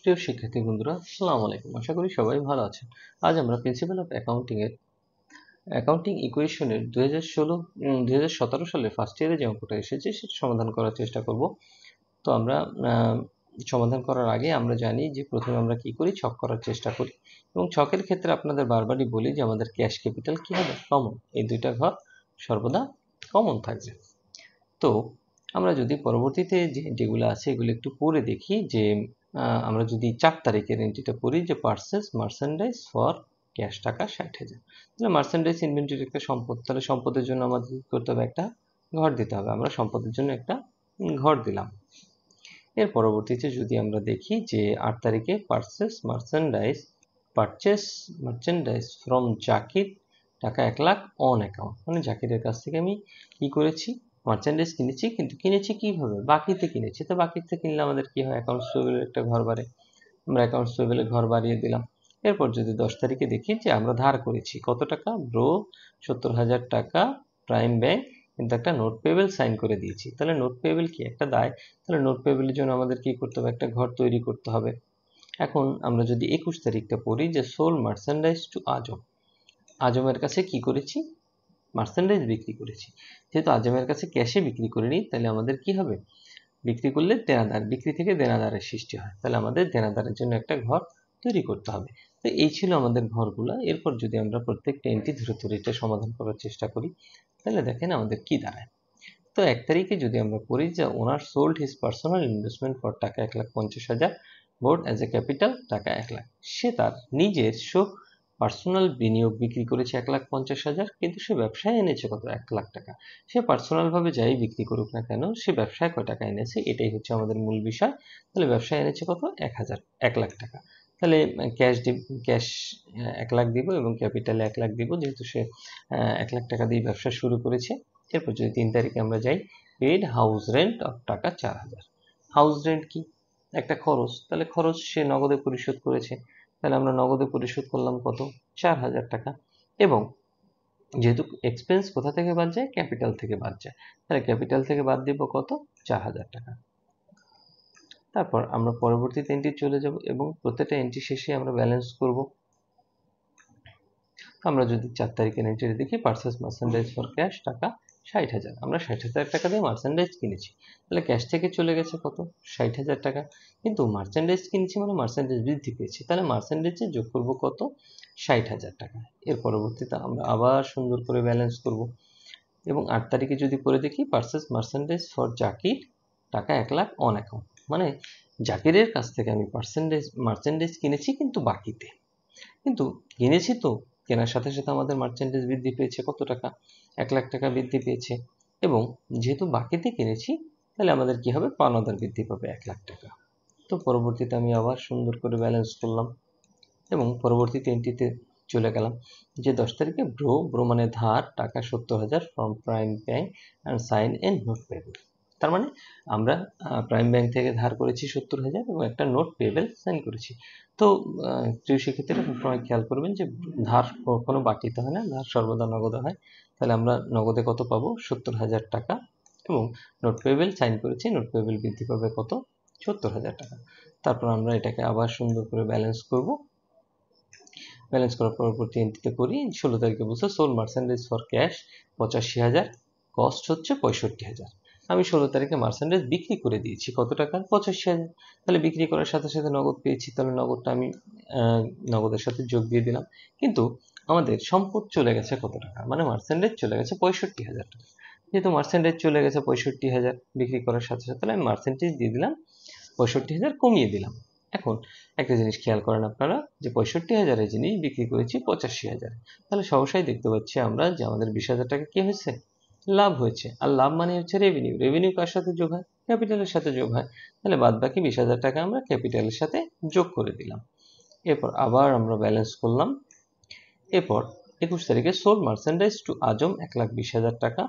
প্রিয় শিক্ষার্থী বন্ধুরা, আসসালামু আলাইকুম। আশা করি সবাই ভালো আছেন। আজ আমরা প্রিন্সিপাল অফ অ্যাকাউন্টিং ইকুয়েশনের 2017 সালে ফার্স্ট ইয়ারে যে অঙ্কটা এসেছে সেটা সমাধান করার চেষ্টা করব। তো আমরা সমাধান করার আগে আমরা জানি যে প্রথমে আমরা কি করি, ছক করার চেষ্টা করি। এবং ছকের ক্ষেত্রে আপনাদের বারবারই বলি যে আমাদের ক্যাশ ক্যাপিটাল কি হবে, কমন। এই দুইটা ঘর সর্বদা কমন থাকবে। তো আমরা যদি পরবর্তীতে যে এন্ট্রিগুলো আছে এগুলো একটু পড়ে দেখি যে আমরা যদি 4 তারিখের এন্ট্রিটা পড়ি যে পারচেজ মার্চেন্ডাইজ ফর ক্যাশ টাকা 60,000। তাহলে মার্চেন্ডাইজ ইনভেন্টরি একটা সম্পদ, তাহলে সম্পদের জন্য আমাদের কি করতে হবে, একটা ঘর দিতে হবে। আমরা সম্পদের জন্য একটা ঘর দিলাম। এর পরবর্তীতে যদি আমরা দেখি যে 8 তারিখে পারচেজ মার্চেন্ডাইজ ফ্রম জাকির টাকা 1 লাখ অন অ্যাকাউন্ট, মানে জাকিরের কাছ থেকে আমি কি করেছি, মার্চেন্ডাইজ কিনেছি, কিন্তু কিনেছি কিভাবে, বাকিতে কিনেছি। তো বাকিতে কিনলে আমাদের কি হয়, অ্যাকাউন্টস পেয়েবলের একটা ঘর বাড়ে, আমরা অ্যাকাউন্টস পেয়েবলের ঘর বাড়িয়ে দিলাম। এরপর যদি 10 তারিখে দেখি যে আমরা ধার করেছি কত টাকা, 70,000 টাকা প্রাইম ব্যাংক, কিন্তু একটা নোট পেয়েবল সাইন করে দিয়েছি। তাহলে নোট পেয়েবল কি একটা দায়, তাহলে নোট পেয়েবলের জন্য আমাদের কি করতে হবে, একটা ঘর তৈরি করতে হবে। এখন আমরা যদি 21 তারিখটা পড়ি যে সোল মার্চেন্ডাইজ টু আজমের কাছে কি করেছি, মার্চেন্ডাইজ বিক্রি করেছি। যেহেতু আজমের কাছে ক্যাশে বিক্রি করিনি, তাহলে আমাদের কি হবে, বিক্রি করলে দেনাদার, বিক্রি থেকে দেনাদারের সৃষ্টি হয়, তাহলে আমাদের দেনাদারের জন্য একটা ঘর তৈরি করতে হবে। তো এই ছিল আমাদের ঘরগুলো। এরপর যদি আমরা প্রত্যেকটা এন্ট্রি ধরে ধরে এটা সমাধান করার চেষ্টা করি, তাহলে দেখেন আমাদের কি দাঁড়ায়। তো 1 তারিখে যদি আমরা পড়ি যে owner sold his personal investment for টাকা 1,50,000 বোর্ড অ্যাজ এ ক্যাপিটাল টাকা 1 লাখ। সে তার নিজস্ব পার্সোনাল বিনিয়োগ বিক্রি করেছে 1,50,000, কিন্তু সে ব্যবসায় এনেছে কত, 1 লাখ টাকা। সে পার্সোনালভাবে যাই বিক্রি করুক না কেন, সে ব্যবসায় কয় টাকা এনেছে, এটাই হচ্ছে আমাদের মূল বিষয়। তাহলে ব্যবসায় এনেছে কত, 1 লাখ টাকা। তাহলে ক্যাশ 1 লাখ দিব এবং ক্যাপিটালে 1 লাখ দিব, যেহেতু সে 1 লাখ টাকা দিয়ে ব্যবসা শুরু করেছে। এরপর যদি 3 তারিখে আমরা যাই, পেড হাউস রেন্ট অফ টাকা 4,000। হাউস রেন্ট কি, একটা খরচ, তাহলে খরচ সে নগদে পরিশোধ করেছে, তাহলে আমরা নগদে পরিশোধ করলাম কত, 4,000 টাকা। এবং যেহেতু এক্সপেন্স কোথা থেকে বাদ যায়, ক্যাপিটাল থেকে বাদ যায়, তাহলে ক্যাপিটাল থেকে বাদ দিব কত, 4,000 টাকা। তারপর আমরা পরবর্তীতে এন্ট্রি চলে যাব এবং প্রত্যেকটা এন্ট্রি শেষে আমরা ব্যালেন্স করব। আমরা যদি 4 তারিখের এন্ট্রি দেখি, পারচেজ মার্চেন্ডাইজ ফর ক্যাশ টাকা 60,000, আমরা 60,000 টাকা দিয়ে মার্চেন্ডাইজ কিনেছি, তাহলে ক্যাশ থেকে চলে গেছে কত, 60,000 টাকা। কিন্তু মার্চেন্ডাইজ কিনেছি মানে মার্চেন্ডাইজ বৃদ্ধি পেয়েছি, তাহলে মার্চেন্ডাইজে যোগ করব কত, 60,000 টাকা। এর পরবর্তীতে আমরা আবার সুন্দর করে ব্যালেন্স করব এবং 8 তারিখে যদি পড়ে দেখি, পারচেজ মার্চেন্ডাইজ ফর জাকির টাকা 1 লাখ অন অ্যাকাউন্ট, মানে জাকিরের কাছ থেকে আমি মার্চেন্ডাইজ কিনেছি কিন্তু বাকিতে, কিন্তু কিনেছি তো, কেনার সাথে সাথে আমাদের মার্চেন্ডেজ বৃদ্ধি পেয়েছে কত টাকা, 1 লাখ টাকা বৃদ্ধি পেয়েছে। এবং যেহেতু বাকিতে কিনেছি, তাহলে আমাদের কি হবে, পাওনাদার বৃদ্ধি পাবে 1 লাখ টাকা। তো পরবর্তীতে আমি আবার সুন্দর করে ব্যালেন্স করলাম এবং পরবর্তীতে এন্ট্রিতে চলে গেলাম যে 10 তারিখে ব্রো মানে ধার টাকা 70,000 from prime bank and sine n note payable. তার মানে আমরা প্রাইম ব্যাংক থেকে ধার করেছি 70,000 এবং একটা নোট পেয়েবল সাইন করেছি। তো প্রিয় শিক্ষার্থীরা সবসময় খেয়াল করবেন যে ধার কখনো বাকিতে হয় না, ধার সর্বদা নগদে হয়। তাহলে আমরা নগদে কত পাবো, 70,000 টাকা, এবং নোট পেয়েবল সাইন করেছি, নোট পেয়েবল বৃদ্ধি পাবে কত, 70,000 টাকা। তারপর আমরা এটাকে আবার সুন্দর করে ব্যালেন্স করব। ব্যালেন্স করার পরবর্তী এন্ট্রিতে করি 16 তারিখে বলছে sold merchandise for cash 85,000, cost হচ্ছে 65,000। আমি 16 তারিখে মার্চেন্ডাইজ বিক্রি করে দিয়েছি কত টাকা, 85,000। তাহলে বিক্রি করার সাথে সাথে নগদ পেয়েছি, তাহলে নগদটা আমি নগদের সাথে যোগ দিয়ে দিলাম। কিন্তু আমাদের সম্পদ চলে গেছে কত টাকা, মানে মার্চেন্ডাইজ চলে গেছে 65,000 টাকা। যেহেতু মার্চেন্ডাইজ চলে গেছে 65,000 বিক্রি করার সাথে সাথে, আমি মার্চেন্ডাইজ দিয়ে দিলাম 65,000, কমিয়ে দিলাম। এখন একটা জিনিস খেয়াল করেন আপনারা যে 65,000 জিনিস বিক্রি করেছি 85,000, তাহলে সহসাই দেখতে পাচ্ছি আমরা যে আমাদের 20,000 টাকা কি হয়েছে, লাভ হয়েছে। আর লাভ মানে হচ্ছে রেভিনিউ, রেভিনিউ কার সাথে যোগ হয়, ক্যাপিটালের সাথে যোগ হয়। তাহলে বাদ বাকি 20,000 টাকা আমরা ক্যাপিটালের সাথে যোগ করে দিলাম। এরপর আবার আমরা ব্যালেন্স করলাম। এরপর 21 তারিখে সোল মার্চেন্ডাইজ টু আজম 1,20,000 টাকা,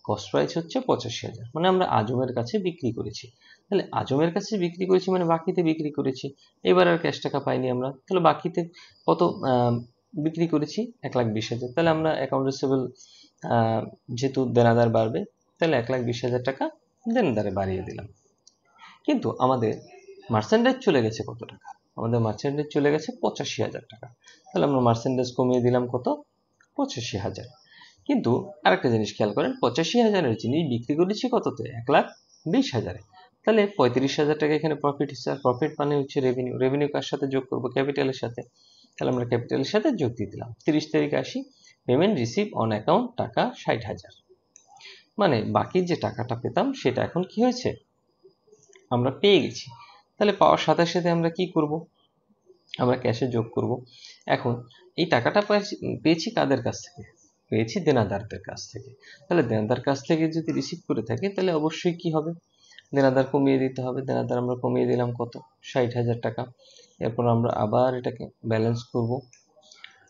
কস্ট প্রাইস হচ্ছে 85,000, মানে আমরা আজমের কাছে বিক্রি করেছি। তাহলে আজমের কাছে বিক্রি করেছি মানে বাকিতে বিক্রি করেছি, এবার আর ক্যাশ টাকা পাইনি আমরা, তাহলে বাকিতে কত বিক্রি করেছি, 1,20,000। তাহলে আমরা অ্যাকাউন্ট রিসিভেবল যেহেতু দেনাদার বাড়বে, তাহলে 1,20,000 টাকা দেনাদারে বাড়িয়ে দিলাম। কিন্তু আমাদের মার্চেন্ডাইজ চলে গেছে কত টাকা, আমাদের মার্চেন্ডেজ চলে গেছে 85,000 টাকা। তাহলে আমরা মার্চেন্ডেজ কমিয়ে দিলাম কত? 85,000। কিন্তু আরেকটা জিনিস খেয়াল করেন, 85,000-এর জিনিস বিক্রি করেছি কততে? 1,20,000-এ। তাহলে 35,000 টাকা এখানে প্রফিট হচ্ছে। আর প্রফিট মানে হচ্ছে রেভিনিউ। রেভিনিউ কার সাথে যোগ করবো? ক্যাপিটালের সাথে। তাহলে আমরা ক্যাপিটালের সাথে যোগ দিয়ে দিলাম। 30 তারিখে আসি, পেমেন্ট রিসিভ অন অ্যাকাউন্ট টাকা 60,000। মানে বাকি যে টাকাটা পেতাম সেটা এখন কি হয়েছে? আমরা পেয়ে গেছি। তাহলে পাওয়ার সাথে সাথে আমরা কি করব? আমরা ক্যাশে যোগ করব। এখন এই টাকাটা পেয়েছি কাদের কাছ থেকে? পেয়েছি দেনাদারদের কাছ থেকে। তাহলে দেনাদার কাছ থেকে যদি রিসিভ করে থাকি তাহলে অবশ্যই কি হবে? দেনাদার কমিয়ে দিতে হবে। দেনাদার আমরা কমিয়ে দিলাম কত? 60,000 টাকা। এরপর আমরা আবার এটাকে ব্যালেন্স করব।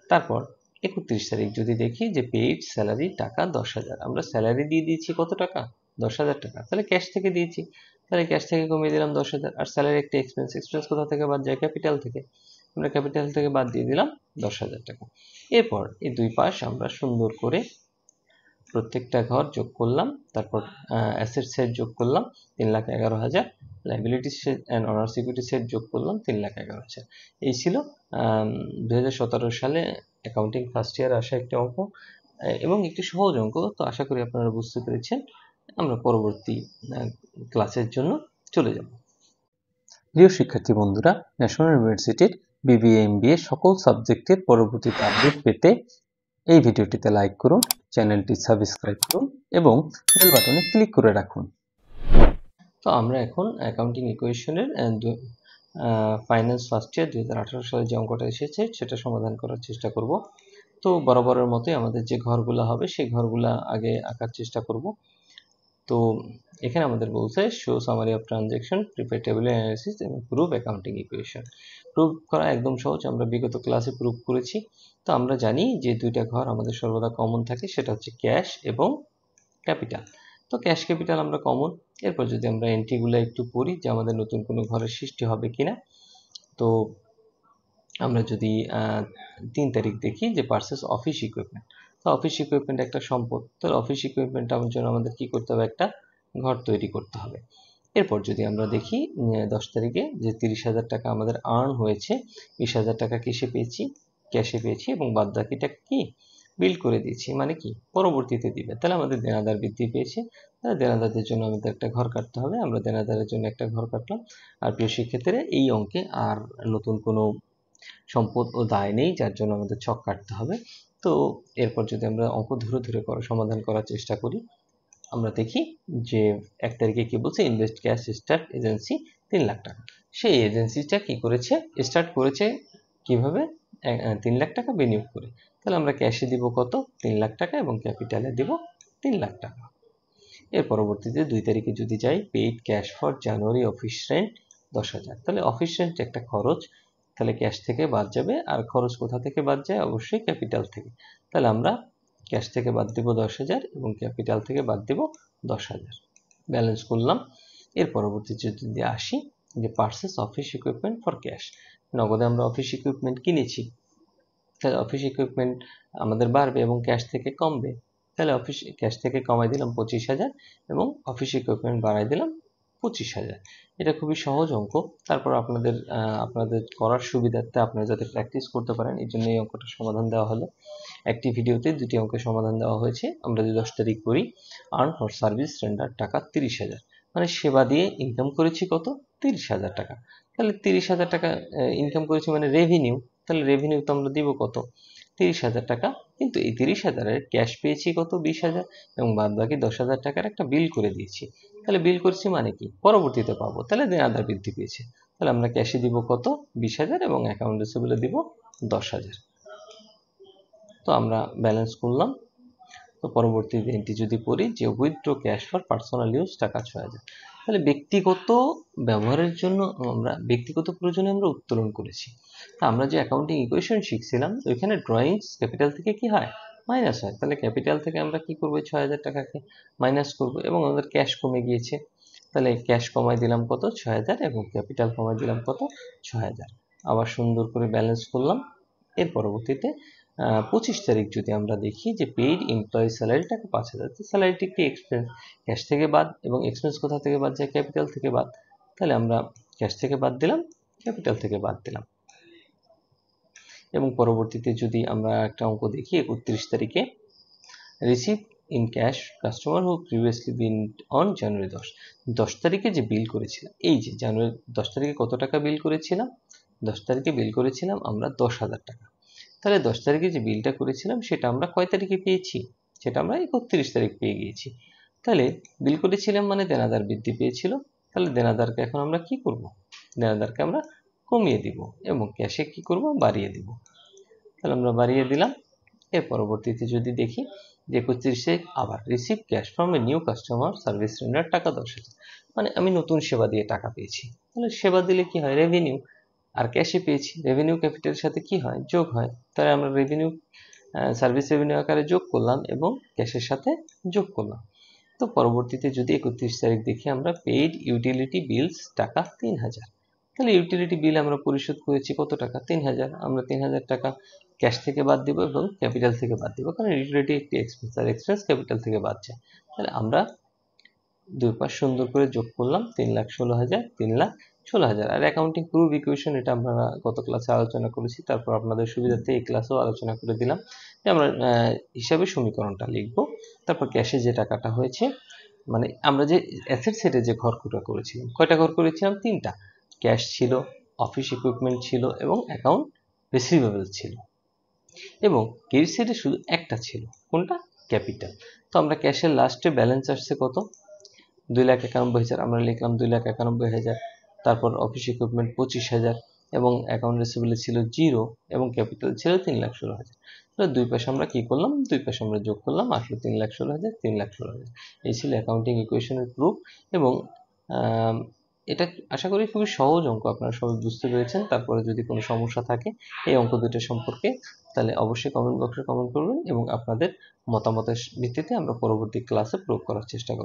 তারপর 31 তারিখ যদি দেখি যে পেইড স্যালারি টাকা 10,000, আমরা স্যালারি দিয়ে দিয়েছি কত টাকা? 10,000 টাকা। তাহলে ক্যাশ থেকে দিয়েছি, তাহলে ক্যাশ থেকে কমিয়ে দিলাম 10,000। আর স্যালারি একটা এক্সপেন্স, এক্সপেন্স কোথা থেকে বাদ যায়? ক্যাপিটাল থেকে। আমরা ক্যাপিটাল থেকে বাদ দিয়ে দিলাম 10,000 টাকা। এরপর এই দুই পাশ আমরা সুন্দর করে প্রত্যেকটা ঘর যোগ করলাম। তারপর অ্যাসেট সেট যোগ করলাম 3,11,000, liability set and honours equity set যোগ করলাম 3,11,000। এই ছিল 2017 সালে অ্যাকাউন্টিং ফার্স্ট ইয়ার আসা একটি অঙ্ক এবং একটি সহজ অঙ্ক। তো আশা করি আপনারা বুঝতে পেরেছেন। আমরা পরবর্তী ক্লাসের জন্য চলে যাব। প্রিয় শিক্ষার্থী বন্ধুরা, ন্যাশনাল ইউনিভার্সিটির বিবিএ এমবিএ সকল সাবজেক্টের পরবর্তীতে আপডেট পেতে এই ভিডিওটিতে লাইক করুন, চ্যানেলটি সাবস্ক্রাইব করুন এবং বেল বাটনে ক্লিক করে রাখুন। তো আমরা এখন অ্যাকাউন্টিং ইকুয়েশনের ফাইন্যান্স ফার্স্ট ইয়ার 2018 সালে যে অঙ্কটা এসেছে সেটা সমাধান করার চেষ্টা করব। তো বরাবরের মতোই আমাদের যে ঘরগুলো হবে সেই ঘরগুলো আগে আঁকার চেষ্টা করব। তো এখানে আমাদের বলছে show summary of transaction, prepare table analysis এবং প্রুভ অ্যাকাউন্টিং ইকুয়েশন। প্রুভ করা একদম সহজ, আমরা বিগত ক্লাসে প্রুভ করেছি। তো আমরা জানি যে দুইটা ঘর আমাদের সর্বদা কমন থাকে, সেটা হচ্ছে ক্যাশ এবং ক্যাপিটাল। তো ক্যাশ ক্যাপিটাল আমরা কমন। এরপর যদি আমরা এন্ট্রিগুলো একটু পড়ি যে আমাদের নতুন কোনো ঘরের সৃষ্টি হবে কিনা। তো আমরা যদি 3 তারিখ দেখি যে পারচেস অফিস ইকুইপমেন্ট। তো অফিস ইকুইপমেন্ট একটা সম্পদ। তো অফিস ইকুইপমেন্ট জন্য আমাদের কি করতে হবে? একটা ঘর তৈরি করতে হবে। এরপর যদি আমরা দেখি 10 তারিখে যে 30,000 টাকা আমাদের আর্ন হয়েছে, 20,000 টাকা কিসে পেয়েছি? ক্যাশে পেয়েছি এবং বাদ বাকিটা কি? বিল করে দিয়েছি। মানে কি? পরবর্তীতে দিবে। তাহলে আমাদের দেনাদার বৃদ্ধি পেয়েছে। তাহলে দেনাদারদের জন্য আমাদের একটা ঘর কাটতে হবে। আমরা দেনাদারের জন্য একটা ঘর কাটলাম। আর প্রিয় শিক্ষার্থীরা, এই অঙ্কে আর নতুন কোনো সম্পদ ও দায় নেই, যার জন্য আমাদের ছক কাটতে হবে। তো এরপর যদি আমরা অঙ্ক ধরে ধরে সমাধান করার চেষ্টা করি, আমরা দেখি যে 1 তারিখে কি বলছে? Invest cash start agency 3 lakh টাকা। সেই এজেন্সিটা কি করেছে? স্টার্ট করেছে কিভাবে? 3 লাখ টাকা বিনিয়োগ করে। তাহলে আমরা ক্যাশে দিব কত? 3 লাখ টাকা এবং ক্যাপিটালে দিব 3 লাখ টাকা। এর পরবর্তীতে 2 তারিখে যদি যাই, paid cash for January office rent 10,000। তাহলে অফিস রেন্ট একটা খরচ, তাহলে ক্যাশ থেকে বাদ যাবে। আর খরচ কোথা থেকে বাদ যায়? অবশ্যই ক্যাপিটাল থেকে। তাহলে আমরা ক্যাশ থেকে বাদ দেব 10,000 এবং ক্যাপিটাল থেকে বাদ দেব 10,000। ব্যালেন্স করলাম। এর পরবর্তীতে যদি আসি যে purchase office equipment for cash, নগদে আমরা অফিস ইকুইপমেন্ট কিনেছি, তাহলে অফিস ইকুইপমেন্ট আমাদের বাড়বে এবং ক্যাশ থেকে কমবে। তাহলে ক্যাশ থেকে কমাই দিলাম 25,000 এবং অফিস ইকুইপমেন্ট বাড়াই দিলাম 25,000। এটা খুবই সহজ অঙ্ক। তারপর আপনাদের করার সুবিধার্থে আপনারা যাতে প্র্যাকটিস করতে পারেন এই জন্য এই অঙ্কটা সমাধান দেওয়া হলো। একটি ভিডিওতে দুটি অঙ্কের সমাধান দেওয়া হয়েছে। আমরা যদি 10 তারিখ করি, আর্ন ফর সার্ভিস রেন্ডার টাকা 30,000, মানে সেবা দিয়ে ইনকাম করেছি কত? 30,000 টাকা। তাহলে 30,000 টাকা ইনকাম করেছি মানে রেভিনিউ। তাহলে রেভিনিউ তো আমরা দিব কত? 30,000 টাকা। কিন্তু এই 30,000-এর ক্যাশ পেয়েছি কত? 20,000 এবং বাদ বাকি 10,000 টাকার একটা বিল করে দিয়েছি। তাহলে বিল করছি মানে কি? পরবর্তীতে পাবো। তাহলে দেনাদার বৃদ্ধি পেয়েছে। তাহলে আমরা ক্যাশে দিব কত? 20,000 এবং অ্যাকাউন্ট রিসিভেবলে দিব 10,000। তো আমরা ব্যালেন্স করলাম। তো পরবর্তী দিনটি যদি পড়ি যে withdraw cash for personal use টাকা 6,000। তাহলে ব্যক্তিগত ব্যবহারের জন্য আমরা ব্যক্তিগত প্রয়োজনে আমরা উত্তোলন করেছি। তা আমরা যে অ্যাকাউন্টিং ইকুয়েশন শিখছিলাম ওইখানে ড্রয়িংস ক্যাপিটাল থেকে কি হয়? মাইনাস হয়। তাহলে ক্যাপিটাল থেকে আমরা কি করব? 6,000 টাকাকে মাইনাস করব এবং আমাদের ক্যাশ কমে গিয়েছে। তাহলে ক্যাশ কমাই দিলাম কত? 6,000 এবং ক্যাপিটাল কমাই দিলাম কত? 6,000। আবার সুন্দর করে ব্যালেন্স করলাম। এর পরবর্তীতে 25 তারিখ যদি আমরা দেখি যে পেইড এমপ্লয়ি স্যালারি টাকা 5,000। তো স্যালারিটি একটি এক্সপেন্স, ক্যাশ থেকে বাদ এবং এক্সপেন্স কোথা থেকে বাদ যায়? ক্যাপিটাল থেকে বাদ। তাহলে আমরা ক্যাশ থেকে বাদ দিলাম ক্যাপিটাল থেকে বাদ দিলাম। এবং পরবর্তীতে যদি আমরা একটা অঙ্ক দেখি 31 তারিখে, receive in cash customer who previously bill on January 10 তারিখে যে বিল করেছিলাম, এই যে জানুয়ারি 10 তারিখে কত টাকা বিল করেছিলাম, 10 তারিখে বিল করেছিলাম আমরা 10,000 টাকা। তাহলে 10 তারিখে যে বিলটা করেছিলাম সেটা আমরা কয় তারিখে পেয়েছি, সেটা আমরা 31 তারিখ পেয়ে গিয়েছি। তাহলে বিল করেছিলাম মানে দেনাদার বৃদ্ধি পেয়েছিল, তাহলে দেনাদারকে এখন আমরা কি করব, দেনাদারকে আমরা কমিয়ে দিব এবং ক্যাশে কি করব, বাড়িয়ে দিব। তাহলে আমরা বাড়িয়ে দিলাম। এর পরবর্তীতে যদি দেখি যে 31 আবার receive cash from a new customer service render টাকা 10,000, মানে আমি নতুন সেবা দিয়ে টাকা পেয়েছি। তাহলে সেবা দিলে কি হয়, রেভিনিউ, আর ক্যাশে পেয়েছি, রেভিনিউ ক্যাপিটালের সাথে কি হয়, যোগ হয়। তাহলে আমরা রেভিনিউ সার্ভিস রেভিনিউ আকারে যোগ করলাম এবং ক্যাশের সাথে যোগ করলাম। তো পরবর্তীতে যদি 31 তারিখ দেখি আমরা, পেইড ইউটিলিটি বিলস টাকা 3,000। তাহলে ইউটিলিটি বিল আমরা পরিশোধ করেছি কত টাকা, 3,000। আমরা 3,000 টাকা ক্যাশ থেকে বাদ দিব এবং ক্যাপিটাল থেকে বাদ দিব, কারণ ইউটিলিটি একটি এক্সপেন্স, আর এক্সপেন্স ক্যাপিটাল থেকে বাদ যায়। তাহলে আমরা দুই পাশ সুন্দর করে যোগ করলাম, 3,16,000, 3,16,000। আর অ্যাকাউন্টিং প্রুফ ইকুয়েশন, এটা আমরা গত ক্লাসে আলোচনা করেছি, তারপর আপনাদের সুবিধার্থে এই ক্লাসেও আলোচনা করে দিলাম যে আমরা হিসাবে সমীকরণটা লিখব। তারপর ক্যাশে যে টাকাটা হয়েছে, মানে আমরা যে অ্যাসেট সেটে যে ঘরটা করেছিলাম, কয়টা ঘর করেছিলাম, 3টা। ক্যাশ ছিল, অফিস ইকুইপমেন্ট ছিল এবং অ্যাকাউন্ট রিসিভেবল ছিল, এবং ক্রেডিট সাইডে শুধু একটা ছিল, কোনটা, ক্যাপিটাল। তো আমরা ক্যাশের লাস্টে ব্যালেন্স আসছে কত, 2,91,000, আমরা লিখলাম 2,91,000। তারপর অফিস ইকুইপমেন্ট 25,000 এবং অ্যাকাউন্ট রিসিভেবল ছিল 0 এবং ক্যাপিটাল ছিল 3,16,000। তাহলে দুই পাশে আমরা কি করলাম, দুই পাশে আমরা যোগ করলাম, আসলে 3,16,000, 3,16,000। এই ছিল অ্যাকাউন্টিং ইকুয়েশনের প্রুফ। এবং এটা আশা করি খুবই সহজ অঙ্ক, আপনারা সবাই বুঝতে পেরেছেন। তারপরে যদি কোনো সমস্যা থাকে এই অঙ্ক দুটো সম্পর্কে, তাহলে অবশ্যই কমেন্ট বক্সে কমেন্ট করবেন এবং আপনাদের মতামতের ভিত্তিতে আমরা পরবর্তী ক্লাসে প্রয়োগ করার চেষ্টা করব।